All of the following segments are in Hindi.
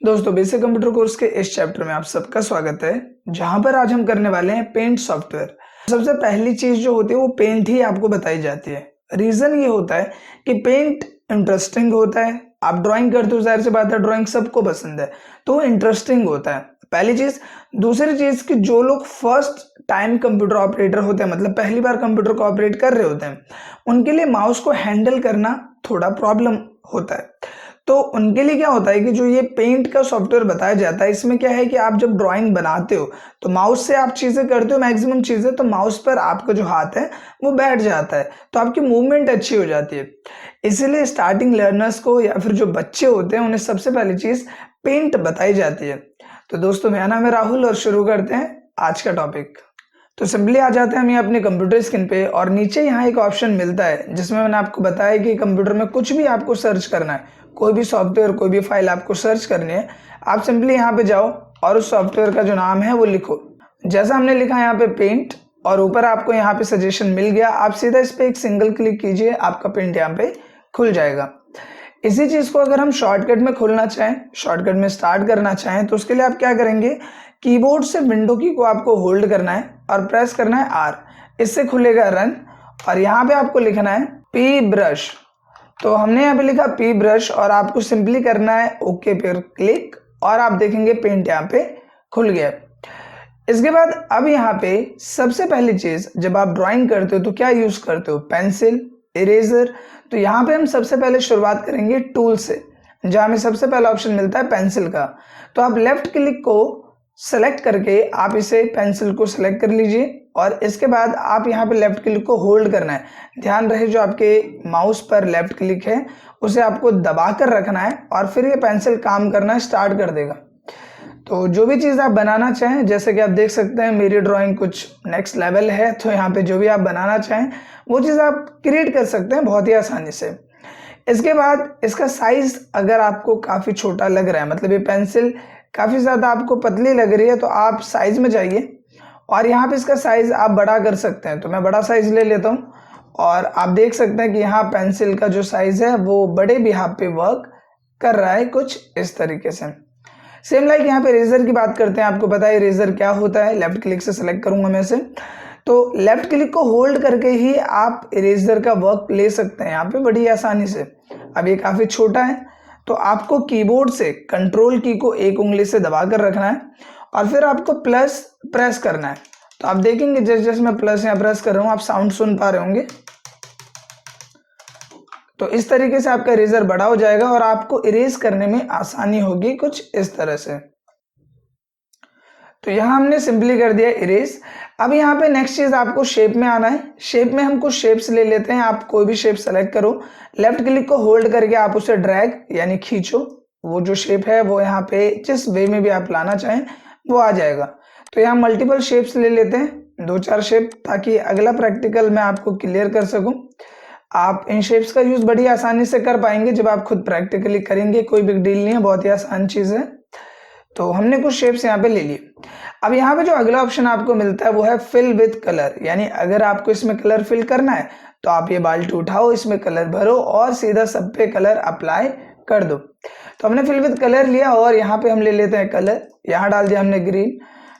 दोस्तों, बेसिक कंप्यूटर कोर्स के इस चैप्टर में आप सबका स्वागत है, जहां पर आज हम करने वाले हैं पेंट सॉफ्टवेयर। सबसे पहली चीज जो होती है वो पेंट ही आपको बताई जाती है। रीजन ये होता है कि पेंट इंटरेस्टिंग होता है। आप ड्राइंग करते हो, जाहिर सी बात है ड्राइंग सबको पसंद है, तो इंटरेस्टिंग होता है पहली चीज। दूसरी चीज कि जो लोग फर्स्ट टाइम कंप्यूटर ऑपरेटर होते हैं, मतलब पहली बार कंप्यूटर को ऑपरेट कर रहे होते हैं, उनके लिए माउस को हैंडल करना थोड़ा प्रॉब्लम होता है। तो उनके लिए क्या होता है कि जो ये पेंट का सॉफ्टवेयर बताया जाता है, इसमें क्या है कि आप जब ड्राइंग बनाते हो तो माउस से आप चीज़ें करते हो, मैक्सिमम चीज़ें, तो माउस पर आपका जो हाथ है वो बैठ जाता है, तो आपकी मूवमेंट अच्छी हो जाती है। इसीलिए स्टार्टिंग लर्नर्स को या फिर जो बच्चे होते हैं उन्हें सबसे पहली चीज़ पेंट बताई जाती है। तो दोस्तों, मेरा नाम है राहुल और शुरू करते हैं आज का टॉपिक। तो सिंपली आ जाते हैं हम ये अपने कंप्यूटर स्क्रीन पे, और नीचे यहाँ एक ऑप्शन मिलता है जिसमें मैंने आपको बताया कि कंप्यूटर में कुछ भी आपको सर्च करना है, कोई भी सॉफ्टवेयर, कोई भी फाइल आपको सर्च करनी है, आप सिंपली यहाँ पे जाओ और उस सॉफ्टवेयर का जो नाम है वो लिखो। जैसा हमने लिखा है यहाँ पे पेंट, और ऊपर आपको यहाँ पे सजेशन मिल गया, आप सीधा इस पर एक सिंगल क्लिक कीजिए, आपका पेंट यहाँ पे खुल जाएगा। इसी चीज को अगर हम शॉर्टकट में खोलना चाहें, शॉर्टकट में स्टार्ट करना चाहें, तो उसके लिए आप क्या करेंगे, कीबोर्ड से विंडो की को आपको होल्ड करना है और प्रेस करना है आर, इससे खुलेगा रन, और यहाँ पे आपको लिखना है पी ब्रश। तो हमने यहाँ पे लिखा पी ब्रश, और आपको सिंपली करना है ओके पर क्लिक, और आप देखेंगे पेंट यहाँ पे खुल गया। इसके बाद अब यहाँ पे सबसे पहली चीज, जब आप ड्राइंग करते हो तो क्या यूज करते हो, पेंसिल, इरेजर। तो यहाँ पे हम सबसे पहले शुरुआत करेंगे टूल से, जहाँ हमें सबसे पहला ऑप्शन मिलता है पेंसिल का। तो आप लेफ्ट क्लिक को सेलेक्ट करके आप इसे पेंसिल को सेलेक्ट कर लीजिए, और इसके बाद आप यहाँ पे लेफ्ट क्लिक को होल्ड करना है। ध्यान रहे जो आपके माउस पर लेफ्ट क्लिक है उसे आपको दबा कर रखना है, और फिर ये पेंसिल काम करना स्टार्ट कर देगा। तो जो भी चीज़ आप बनाना चाहें, जैसे कि आप देख सकते हैं मेरी ड्राइंग कुछ नेक्स्ट लेवल है, तो यहाँ पे जो भी आप बनाना चाहें वो चीज़ आप क्रिएट कर सकते हैं बहुत ही आसानी से। इसके बाद इसका साइज अगर आपको काफ़ी छोटा लग रहा है, मतलब ये पेंसिल काफ़ी ज़्यादा आपको पतली लग रही है, तो आप साइज में जाइए और यहाँ पे इसका साइज आप बड़ा कर सकते हैं। तो मैं बड़ा साइज ले लेता हूँ, और आप देख सकते हैं कि यहाँ पेंसिल का जो साइज है वो बड़े बिहाफ पे वर्क कर रहा है, कुछ इस तरीके से। सेम लाइक यहाँ पे इरेजर की बात करते हैं, आपको पता है इरेजर क्या होता है। लेफ्ट क्लिक से सेलेक्ट करूंगा मैं इसे, तो लेफ्ट क्लिक को होल्ड करके ही आप इरेजर का वर्क ले सकते हैं यहाँ पे बड़ी आसानी से। अब ये काफ़ी छोटा है, तो आपको कीबोर्ड से कंट्रोल की को एक उंगली से दबा कर रखना है, और फिर आपको प्लस प्रेस करना है। तो आप देखेंगे जैसे जैसे मैं प्लस यहाँ प्रेस कर रहा हूँ, आप साउंड सुन पा रहे होंगे। तो इस तरीके से आपका इरेजर बड़ा हो जाएगा और आपको इरेज करने में आसानी होगी, कुछ इस तरह से। तो यहाँ हमने सिंपली कर दिया इरेज। अब यहाँ पे नेक्स्ट चीज आपको शेप में आना है। शेप में हम कुछ शेप्स ले लेते हैं, आप कोई भी शेप सेलेक्ट करो, लेफ्ट क्लिक को होल्ड करके आप उसे ड्रैग यानी खींचो, वो जो शेप है वो यहाँ पे जिस वे में भी आप लाना चाहें वो आ जाएगा। तो यहाँ मल्टीपल शेप्स ले लेते हैं, 2-4 शेप, ताकि अगला प्रैक्टिकल मैं आपको क्लियर कर सकूं। आप इन शेप्स का यूज बड़ी आसानी से कर पाएंगे जब आप खुद प्रैक्टिकली करेंगे, कोई बिग डील नहीं है, बहुत ही आसान चीज है। तो हमने कुछ शेप्स यहाँ पे ले लिए। अब यहाँ पे जो अगला ऑप्शन आपको मिलता है वो है फिल विद कलर, यानी अगर आपको इसमें कलर फिल करना है तो आप ये बाल्टी उठाओ, इसमें कलर भरो और सीधा सब पे कलर अप्लाई कर दो। तो हमने फिल विद कलर लिया, और यहाँ पे हम ले लेते हैं कलर। यहाँ डाल दिया हमने ग्रीन,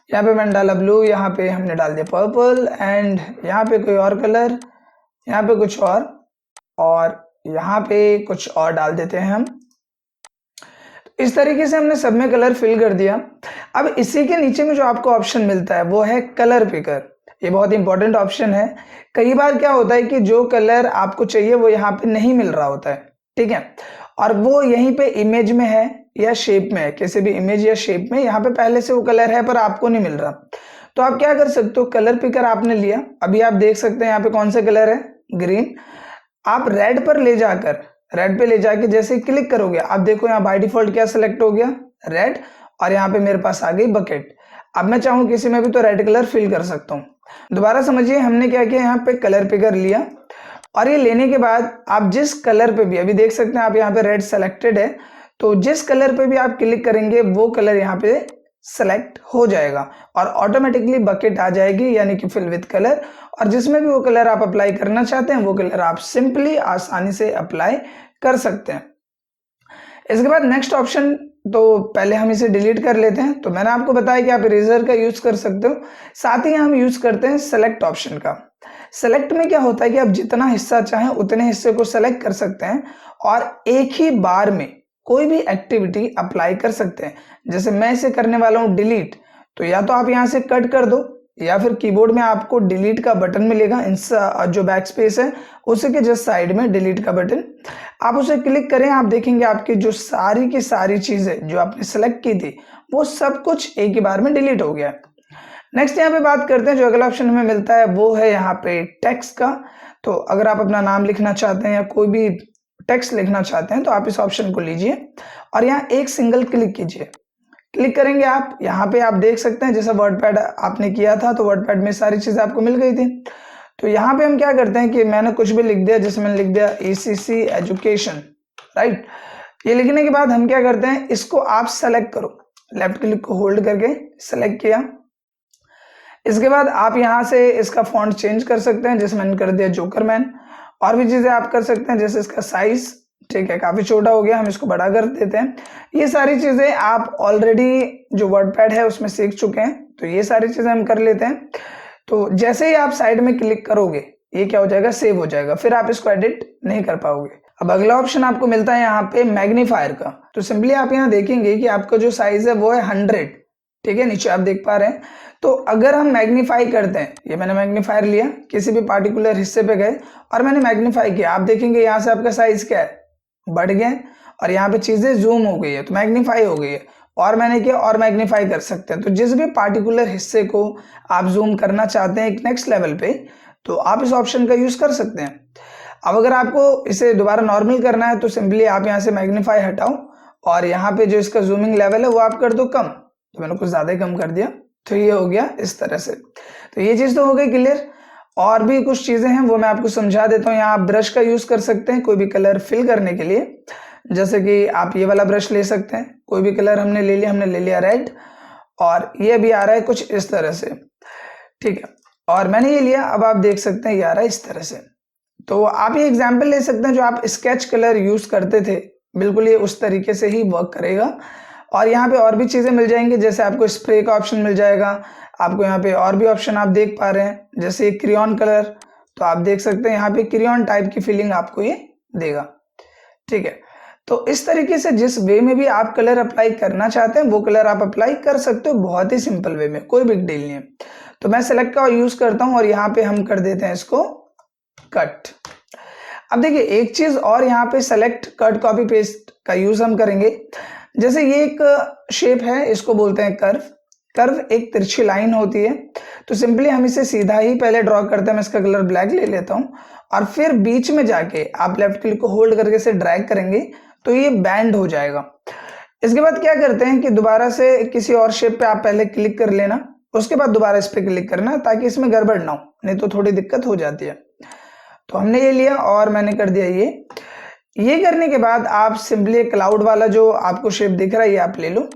यहाँ पे मैंने डाला ब्लू, यहाँ पे हमने डाल दिया पर्पल, एंड यहाँ पे कोई और कलर, यहाँ पे कुछ और यहाँ पे कुछ और डाल देते हैं हम। इस तरीके से हमने सब में कलर फिल कर दिया। अब इसी के नीचे में जो आपको ऑप्शन मिलता है वो है कलर पिकर। ये बहुत इंपॉर्टेंट ऑप्शन है। कई बार क्या होता है कि जो कलर आपको चाहिए वो यहाँ पे नहीं मिल रहा होता है, ठीक है, और वो यहीं पे इमेज में है या शेप में है, किसी भी इमेज या शेप में यहाँ पे पहले से वो कलर है पर आपको नहीं मिल रहा। तो आप क्या कर सकते हो, कलर पिकर आपने लिया, अभी आप देख सकते हैं यहाँ पे कौन से कलर है, ग्रीन। आप रेड पर ले जाकर, रेड पे ले जाके जैसे क्लिक करोगे, आप देखो यहाँ बाय डिफॉल्ट क्या सिलेक्ट हो गया, रेड, और यहाँ पे मेरे पास आ गई बकेट। अब मैं चाहूँ किसी में भी तो रेड कलर फिल कर सकता हूँ। दोबारा समझिए हमने क्या किया, यहाँ पे कलर पिकर लिया, और ये लेने के बाद आप जिस कलर पे भी, अभी देख सकते हैं आप यहाँ पे रेड सेलेक्टेड है, तो जिस कलर पे भी आप क्लिक करेंगे वो कलर यहाँ पे सेलेक्ट हो जाएगा और ऑटोमेटिकली बकेट आ जाएगी, यानी कि फिल विद कलर। और जिसमें भी वो कलर आप अप्लाई करना चाहते हैं वो कलर आप सिंपली आसानी से अप्लाई कर सकते हैं। इसके बाद नेक्स्ट ऑप्शन तो पहले हम इसे डिलीट कर लेते हैं। तो मैंने आपको बताया कि आप इरेजर का यूज कर सकते हो, साथ ही हम यूज करते हैं सेलेक्ट ऑप्शन का। सेलेक्ट में क्या होता है कि आप जितना हिस्सा चाहें उतने हिस्से को सेलेक्ट कर सकते हैं और एक ही बार में कोई भी एक्टिविटी अप्लाई कर सकते हैं। जैसे मैं इसे करने वाला हूं डिलीट, तो या तो आप यहां से कट कर दो या फिर कीबोर्ड में आपको डिलीट का बटन मिलेगा, जो बैक स्पेस है उसी के जस्ट साइड में डिलीट का बटन, आप उसे क्लिक करें, आप देखेंगे आपकी जो सारी की सारी चीजें जो आपने सेलेक्ट की थी वो सब कुछ एक ही बार में डिलीट हो गया। नेक्स्ट यहाँ पे बात करते हैं, जो अगला ऑप्शन हमें मिलता है वो है यहाँ पे टेक्स्ट का। तो अगर आप अपना नाम लिखना चाहते हैं या कोई भी टेक्स्ट लिखना चाहते हैं तो आप इस ऑप्शन को लीजिए और यहाँ एक सिंगल क्लिक कीजिए। क्लिक करेंगे आप, यहाँ पे आप देख सकते हैं जैसा वर्डपैड आपने किया था तो वर्डपैड में सारी चीजें आपको मिल गई थी। तो यहाँ पे हम क्या करते हैं कि मैंने कुछ भी लिख दिया, जैसे मैंने लिख दिया ECC एजुकेशन, राइट। ये लिखने के बाद हम क्या करते हैं, इसको आप सेलेक्ट करो, लेफ्ट क्लिक को होल्ड करके सेलेक्ट किया। इसके बाद आप यहाँ से इसका फॉन्ट चेंज कर सकते हैं, जैसे मैंने कर दिया जोकरमैन। और भी चीजें आप कर सकते हैं, जैसे इसका साइज, ठीक है, काफी छोटा हो गया, हम इसको बड़ा कर देते हैं। ये सारी चीजें आप ऑलरेडी जो वर्डपैड है उसमें सीख चुके हैं, तो ये सारी चीजें हम कर लेते हैं। तो जैसे ही आप साइड में क्लिक करोगे ये क्या हो जाएगा, सेव हो जाएगा, फिर आप इसको एडिट नहीं कर पाओगे। अब अगला ऑप्शन आपको मिलता है यहाँ पे मैग्नीफायर का। तो सिंपली आप यहाँ देखेंगे कि आपका जो साइज है वो है 100, ठीक है, नीचे आप देख पा रहे हैं। तो अगर हम मैग्नीफाई करते हैं, ये मैंने मैग्नीफायर लिया, किसी भी पार्टिकुलर हिस्से पे गए और मैंने मैग्नीफाई किया, आप देखेंगे यहाँ से आपका साइज क्या है, बढ़ गया और यहाँ पे चीजें जूम हो गई है, तो मैग्नीफाई हो गई है। और मैंने किया और मैग्नीफाई कर सकते हैं। तो जिस भी पार्टिकुलर हिस्से को आप जूम करना चाहते हैं एक नेक्स्ट लेवल पे, तो आप इस ऑप्शन का यूज कर सकते हैं। अब अगर आपको इसे दोबारा नॉर्मल करना है तो सिंपली आप यहाँ से मैग्नीफाई हटाओ और यहाँ पे जो इसका जूमिंग लेवल है वो आप कर दो कम। तो मैंने कुछ ज्यादा ही कम कर दिया, तो ये हो गया इस तरह से। तो ये चीज तो हो गई क्लियर। और भी कुछ चीजें हैं वो मैं आपको समझा देता हूँ। यहाँ आप ब्रश का यूज कर सकते हैं कोई भी कलर फिल करने के लिए, जैसे कि आप ये वाला ब्रश ले सकते हैं, कोई भी कलर हमने ले लिया रेड, और ये भी आ रहा है कुछ इस तरह से, ठीक है। और मैंने ये लिया, अब आप देख सकते हैं ये आ रहा है इस तरह से। तो आप ये एग्जाम्पल ले सकते हैं, जो आप स्केच कलर यूज करते थे बिल्कुल ये उस तरीके से ही वर्क करेगा। और यहाँ पे और भी चीजें मिल जाएंगी, जैसे आपको स्प्रे का ऑप्शन मिल जाएगा, आपको यहाँ पे और भी ऑप्शन आप देख पा रहे हैं, जैसे क्रियॉन कलर, तो आप देख सकते हैं यहाँ पे क्रियॉन टाइप की फीलिंग आपको ये देगा, ठीक है। तो इस तरीके से जिस वे में भी आप कलर अप्लाई करना चाहते हैं वो कलर आप अप्लाई कर सकते हो, बहुत ही सिंपल वे में, कोई बिग डील नहीं है। तो मैं सेलेक्ट का यूज करता हूं और यहाँ पे हम कर देते हैं इसको कट। अब देखिए एक चीज और, यहाँ पे सेलेक्ट कट कॉपी पेस्ट का यूज हम करेंगे। जैसे ये एक शेप है, इसको बोलते हैं कर्व। कर्व एक तिरछी लाइन होती है, तो सिंपली हम इसे सीधा ही पहले ड्रॉ करते हैं। मैं इसका कलर ब्लैक ले लेता हूं और फिर बीच में जाके आप लेफ्ट क्लिक को होल्ड करके इसे ड्रैग करेंगे तो ये बैंड हो जाएगा। इसके बाद क्या करते हैं कि दोबारा से किसी और शेप पे आप पहले क्लिक कर लेना, उसके बाद दोबारा इस पे क्लिक करना, ताकि इसमें गड़बड़ ना हो, नहीं तो थोड़ी दिक्कत हो जाती है। तो हमने ये लिया और मैंने कर दिया ये करने के बाद आप सिंपली क्लाउड वाला जो आपको शेप दिख रहा है ये आप ले लो,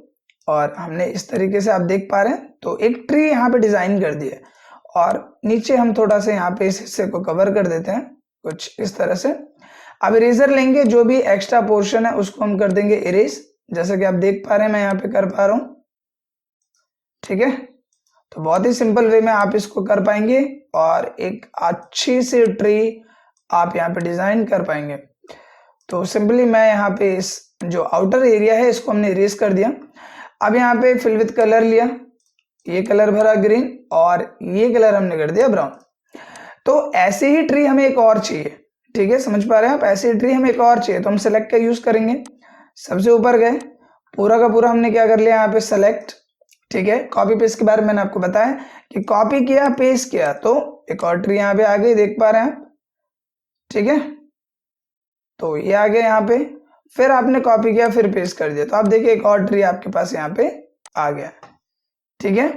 और हमने इस तरीके से आप देख पा रहे हैं तो एक ट्री यहाँ पे डिजाइन कर दिया, और नीचे हम थोड़ा सा यहाँ पे इस हिस्से को कवर कर देते हैं कुछ इस तरह से। अब इरेजर लेंगे, जो भी एक्स्ट्रा पोर्शन है उसको हम कर देंगे इरेज, जैसा कि आप देख पा रहे हैं मैं यहाँ पे कर पा रहा हूँ, ठीक है। तो बहुत ही सिंपल वे में आप इसको कर पाएंगे और एक अच्छी सी ट्री आप यहाँ पे डिजाइन कर पाएंगे। तो सिंपली मैं यहाँ पे इस जो आउटर एरिया है इसको हमने इरेज कर दिया। अब यहाँ पे फिल विद कलर लिया, ये कलर भरा ग्रीन और ये कलर हमने कर दिया ब्राउन। तो ऐसे ही ट्री हमें एक और चाहिए, ठीक है, समझ पा रहे हैं आप, ऐसे ट्री हमें एक और चाहिए। तो हम सेलेक्ट का यूज करेंगे, सबसे ऊपर गए, पूरा का पूरा हमने क्या कर लिया यहाँ पे सेलेक्ट, ठीक है। कॉपी पेस्ट के बारे में मैंने आपको बताया कि कॉपी किया पेस्ट किया तो एक और ट्री यहाँ पे आ गई, देख पा रहे हैं आप, ठीक है। तो ये आ गया यहाँ पे, फिर आपने कॉपी किया फिर पेस्ट कर दिया, तो आप देखिए एक और ट्री आपके पास यहाँ पे आ गया, ठीक है।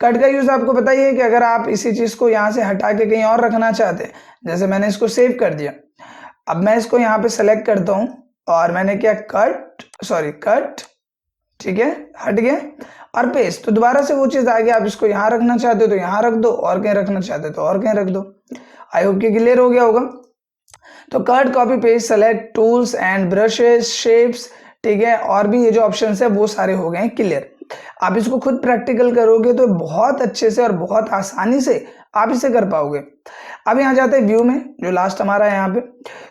कट का यूज आपको बताइए कि अगर आप इसी चीज को यहाँ से हटा के कहीं और रखना चाहते हैं, जैसे मैंने इसको सेव कर दिया, अब मैं इसको यहाँ पे सेलेक्ट करता हूँ और मैंने क्या कट, ठीक है, हट गया और पेस्ट, तो दोबारा से वो चीज आ गया। आप इसको यहाँ रखना चाहते हो तो यहाँ रख दो, और कहीं रखना चाहते हो तो और कहीं रख दो। आई होप कि क्लियर हो गया होगा। तो cut, copy, paste, select, tools and brushes, shapes, ठीक है, और भी ये जो ऑप्शन है वो सारे हो गए हैं क्लियर। आप इसको खुद प्रैक्टिकल करोगे तो बहुत अच्छे से और बहुत आसानी से आप इसे कर पाओगे। अब यहाँ जाते हैं व्यू में, जो लास्ट हमारा है यहाँ पे।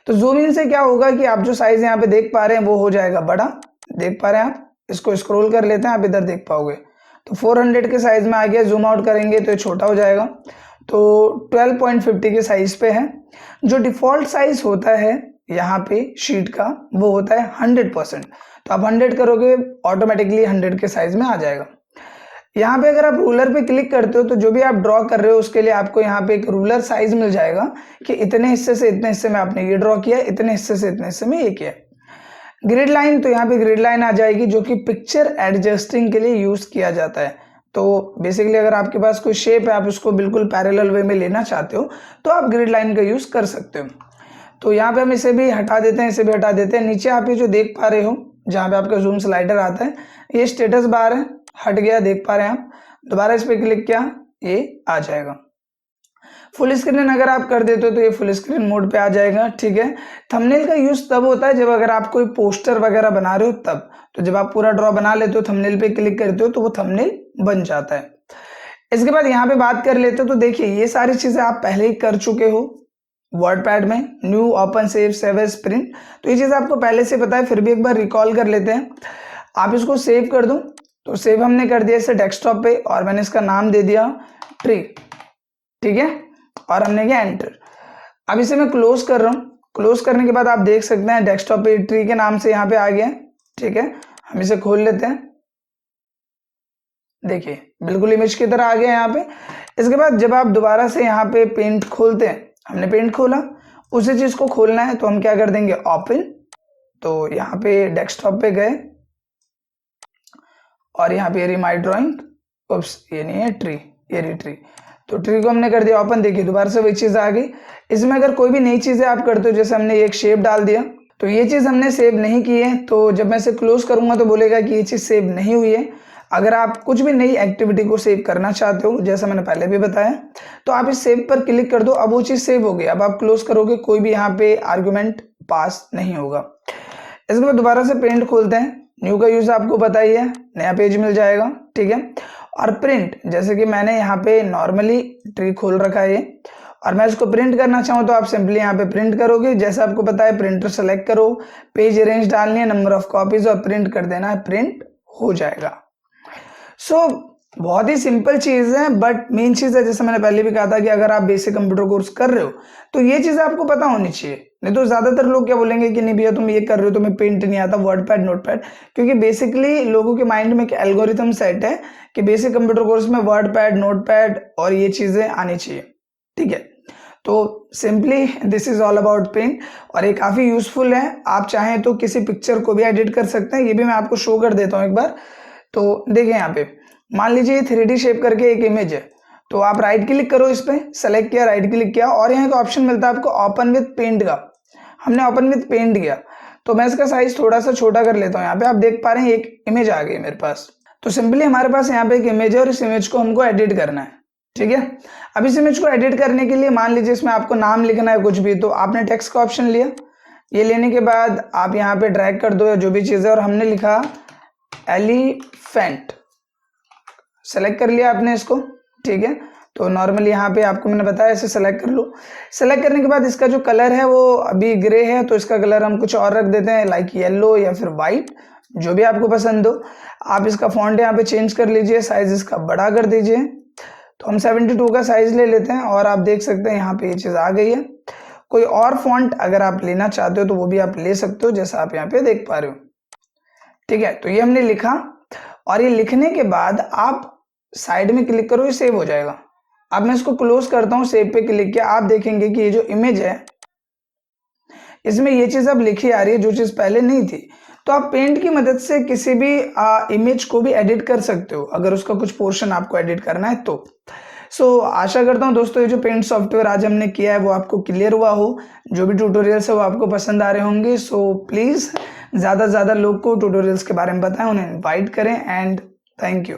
तो जूम इन से क्या होगा कि आप जो साइज यहाँ पे देख पा रहे हैं वो हो जाएगा बड़ा, देख पा रहे हैं आप। इसको स्क्रॉल कर लेते हैं, आप इधर देख पाओगे तो 400 के साइज में आ गया। जूम आउट करेंगे तो ये छोटा हो जाएगा, तो 12.50 के साइज पे है। जो डिफॉल्ट साइज होता है यहाँ पे शीट का वो होता है 100%, तो आप 100 करोगे ऑटोमेटिकली 100 के साइज में आ जाएगा। यहाँ पे अगर आप रूलर पे क्लिक करते हो तो जो भी आप ड्रॉ कर रहे हो उसके लिए आपको यहाँ पे एक रूलर साइज मिल जाएगा कि इतने हिस्से से इतने हिस्से में आपने ये ड्रॉ किया, इतने हिस्से से इतने हिस्से में ये किया। ग्रिड लाइन, तो यहाँ पे ग्रिड लाइन आ जाएगी जो कि पिक्चर एडजस्टिंग के लिए यूज किया जाता है। तो बेसिकली अगर आपके पास कोई शेप है, आप उसको बिल्कुल पैरेलल वे में लेना चाहते हो तो आप ग्रिड लाइन का यूज कर सकते हो। तो यहाँ पे हम इसे भी हटा देते हैं, इसे भी हटा देते हैं। नीचे आप ये जो देख पा रहे हो जहाँ पे आपका जूम स्लाइडर आता है, ये स्टेटस बार है, हट गया, देख पा रहे हैं आप। दोबारा इस पे क्लिक किया, ये आ जाएगा। फुल स्क्रीन अगर आप कर देते हो तो ये फुल स्क्रीन मोड पे आ जाएगा, ठीक है। थंबनेल का यूज तब होता है जब अगर आप कोई पोस्टर वगैरह बना रहे हो तब। तो जब आप पूरा ड्रॉ बना लेते हो, थंबनेल पे क्लिक करते हो तो वो थंबनेल बन जाता है। इसके बाद यहाँ पे बात कर लेते हो तो देखिए ये सारी चीजें आप पहले ही कर चुके हो वर्डपैड में, new, open, save, save as, print. तो ये चीज आपको पहले से पता है, फिर भी एक बार रिकॉल कर लेते हैं। आप इसको सेव कर दो, तो सेव हमने कर दिया इसे डेस्कटॉप पे और मैंने इसका नाम दे दिया ट्री, ठीक है, और हमने किया एंटर। अब इसे मैं क्लोज कर रहा हूँ। क्लोज करने के बाद आप देख सकते हैं डेस्कटॉप पे ट्री के नाम से यहाँ पे आ गया, ठीक है। हम इसे खोल लेते हैं, देखिए बिल्कुल इमेज की तरह आ गया यहाँ पे। इसके बाद जब आप दोबारा से यहाँ पे पेंट खोलते हैं, हमने पेंट खोला, उसी चीज को खोलना है तो हम क्या कर देंगे, ओपन। तो यहाँ पे डेस्कटॉप पे गए और यहाँ पे माई ड्राइंग, उप्स ये नहीं है ट्री, ये रही ट्री। तो ट्री को हमने कर दिया ओपन, देखिए दोबारा से वही चीज आ गई। इसमें अगर कोई भी नई चीजें आप करते हो, जैसे हमने एक शेप डाल दिया, तो ये चीज हमने सेव नहीं की है, तो जब मैं इसे क्लोज करूंगा तो बोलेगा कि ये चीज सेव नहीं हुई है। अगर आप कुछ भी नई एक्टिविटी को सेव करना चाहते हो, जैसा मैंने पहले भी बताया, तो आप इस सेव पर क्लिक कर दो, अब वो चीज सेव हो गई। अब आप क्लोज करोगे, कोई भी यहाँ पे आर्गुमेंट पास नहीं होगा। इसके बाद दोबारा से पेंट खोलते हैं, न्यू का यूज आपको पता ही है, नया पेज मिल जाएगा, ठीक है। और प्रिंट, जैसे कि मैंने यहाँ पे नॉर्मली ट्री खोल रखा है ये, और मैं इसको प्रिंट करना चाहूँ तो आप सिंपली यहाँ पे प्रिंट करोगे। जैसे आपको पता है, प्रिंटर सेलेक्ट करो, पेज अरेंज डालनी है, नंबर ऑफ कॉपीज, और प्रिंट कर देना है, प्रिंट हो जाएगा। सो बहुत ही सिंपल चीज है, बट मेन चीज है, जैसे मैंने पहले भी कहा था कि अगर आप बेसिक कंप्यूटर कोर्स कर रहे हो तो ये चीज आपको पता होनी चाहिए। नहीं तो ज्यादातर लोग क्या बोलेंगे कि नहीं भैया तुम ये कर रहे हो, तुम्हें पेंट नहीं आता, वर्डपैड, नोटपैड। क्योंकि बेसिकली लोगों के माइंड में एक एल्गोरिथम सेट है कि बेसिक कंप्यूटर कोर्स में वर्डपैड, नोटपैड और ये चीजें आनी चाहिए, ठीक है। तो simply this is all about paint, और ये काफी यूजफुल है। आप चाहें तो किसी पिक्चर को भी एडिट कर सकते हैं, ये भी मैं आपको शो कर देता हूँ एक बार। तो देखिए यहाँ पे मान लीजिए 3D शेप करके एक इमेज है, तो आप राइट क्लिक करो, इस पे सेलेक्ट किया, राइट क्लिक किया, और यहाँ का ऑप्शन मिलता है आपको ओपन विद पेंट का। हमने ओपन विद पेंट किया, तो मैं इसका साइज थोड़ा सा छोटा कर लेता हूँ। यहाँ पे आप देख पा रहे हैं एक इमेज आ गई मेरे पास। तो सिंपली हमारे पास यहाँ पे एक इमेज है और इस इमेज को हमको एडिट करना है, ठीक है। अब इस इमेज को एडिट करने के लिए मान लीजिए इसमें आपको नाम लिखना है कुछ भी, तो आपने टेक्स्ट का ऑप्शन लिया, ये लेने के बाद आप यहाँ पे ड्रैग कर दो या जो भी चीज है, और हमने लिखा एलिफेंट, सेलेक्ट कर लिया आपने इसको, ठीक है। तो नॉर्मली यहाँ पे आपको मैंने बताया इसे सेलेक्ट कर लो। सेलेक्ट करने के बाद इसका जो कलर है वो अभी ग्रे है, तो इसका कलर हम कुछ और रख देते हैं, लाइक येलो या फिर वाइट, जो भी आपको पसंद हो। आप इसका फॉन्ट यहाँ पे चेंज कर लीजिए, साइज इसका बड़ा कर दीजिए। तो हम 72 का साइज ले लेते हैं, और आप देख सकते हैं यहाँ पे ये चीज आ गई है। कोई और फॉन्ट अगर आप लेना चाहते हो तो वो भी आप ले सकते हो, जैसा आप यहाँ पे देख पा रहे हो, ठीक है। तो ये हमने लिखा, और ये लिखने के बाद आप साइड में क्लिक करो, ये सेव हो जाएगा। अब मैं इसको क्लोज करता हूँ, सेव पे क्लिक किया, आप देखेंगे कि ये जो इमेज है इसमें ये चीज अब लिखी आ रही है, जो चीज पहले नहीं थी। तो आप पेंट की मदद से किसी भी इमेज को भी एडिट कर सकते हो, अगर उसका कुछ पोर्शन आपको एडिट करना है तो। सो आशा करता हूँ दोस्तों ये जो पेंट सॉफ्टवेयर आज हमने किया है वो आपको क्लियर हुआ हो, जो भी ट्यूटोरियल्स है वो आपको पसंद आ रहे होंगे। सो प्लीज ज़्यादा से ज़्यादा लोग को ट्यूटोरियल्स के बारे में बताएं, उन्हें इन्वाइट करें, एंड थैंक यू।